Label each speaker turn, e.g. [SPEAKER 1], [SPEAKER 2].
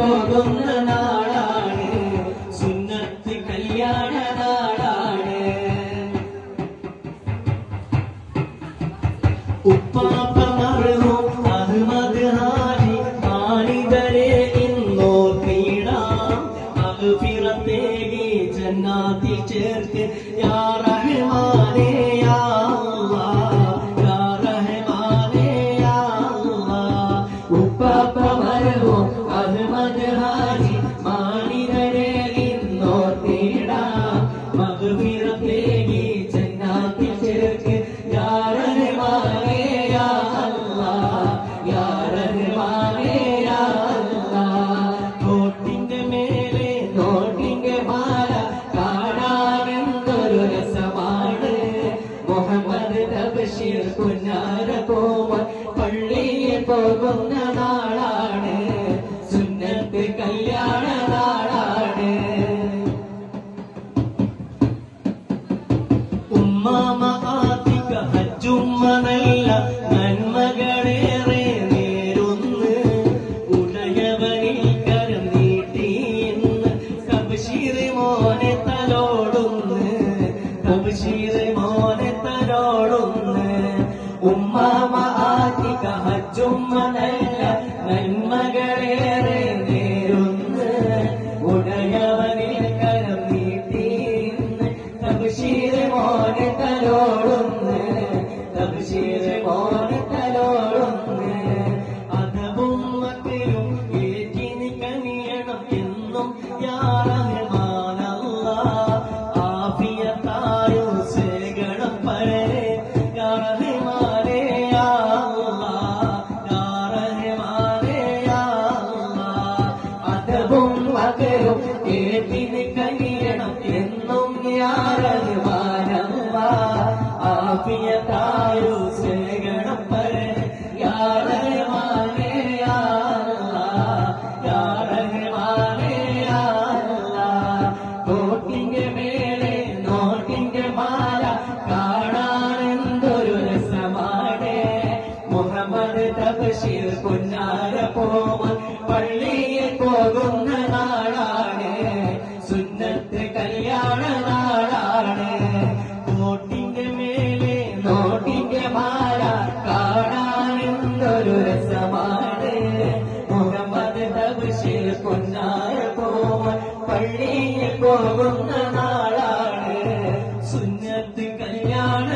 [SPEAKER 1] പോകുന്ന നാളാണ്, സുന്നത്ത് കല്യാണ നാളാണ്. ഉപ്പാപ്പ മർഹൂം അഹ്മദ് ഹാജി മാനിതരെ ഇന്നോർത്തിടാം, മഗ്ഫിറത്തേകി ജന്നാത്തിൽ ചേർക്ക് യാ റഹ്മാനേ യാ അല്ലാഹ്, യാ റഹ്മാനേ യാ അല്ലാഹ്. ഉപ്പാപ്പ മർഹൂം അഹ്മദ് ഹാജി മാനിതരെ ഇന്നോർത്തിടാം, മഗ്ഫിറത്തേകി ജന്നാത്തിൽ ചേർക്ക് യാ റഹ്മാനേ യാ അല്ലാഹ്, യാ റഹ്മാനേ യാ അല്ലാഹ്. നോട്ടിന്റെ മേലെ നോട്ടിന്റെ മാല കാണാനെന്തൊരു രസമാണ്, മുഹമ്മദ് തബ്ശീർ പുന്നാര പോവാൻ പള്ളിയിൽ പോകുന്ന നാളാണ്, സുന്നത്ത് കല്യാണ നാളാണ്. ഉമ്മാമ ആതിക ഹജ്ജുമ്മ നല്ല നന്മകളേറെ നേരുന്ന്, ഉടയവനിൽ കരം നീട്ടിയെന്ന് തബ്ശീർ മോനെ തലോടുന്ന്, തബ്ശീർ മോനെ തലോടുന്ന്. ഉമ്മാമ ആതിക ഹജ്ജുമ്മ നല്ല നന്മകളേറെ നേരുന്ന്, ഉടയവനിൽ കരം നീട്ടിയെന്ന് തബ്ശീർ മോനെ തലോടുന്ന്, തബ്ശീർ മോനെ തലോടുന്ന്. അദബും മക്കളും ഏറ്റി നീ കനിയണം എന്നും യാ റഹ്മാൻ അല്ലാഹ്, ആഫിയത്തായും സേകണം പരരെ യാ റഹ്മാനേ യാ അല്ലാഹ്, യാ റഹ്മാനേ യാ അല്ലാഹ്. അദബും മക്കളും ഏറ്റി നീ കനിയണം എന്നും യാ റഹ്മാൻ അല്ലാഹ്, ആഫിയത്തായും സേകണം പരരെ യാ റഹ്മാനേ യാ അല്ലാഹ്, യാ റഹ്മാനേ യാ അല്ലാഹ്. നോട്ടിന്റെ മേലെ നോട്ടിന്റെ മാല കാണാനെന്തൊരു രസമാണ്, മുഹമ്മദ് തബ്ശീർ പുന്നാര പോവാൻ പള്ളിയിൽ പോകുന്ന നാളാണ്, സുന്നത്ത് കല്യാണ നാളാണ്. നോട്ടിന്റെ മേലെ നോട്ടിന്റെ മാല കാണാനെന്തൊരു രസമാണ്, മുഹമ്മദ് തബ്ശീർ പുന്നാര പോവാൻ പള്ളിയിൽ പോകുന്ന നാളാണ്, സുന്നത്ത് കല്യാണ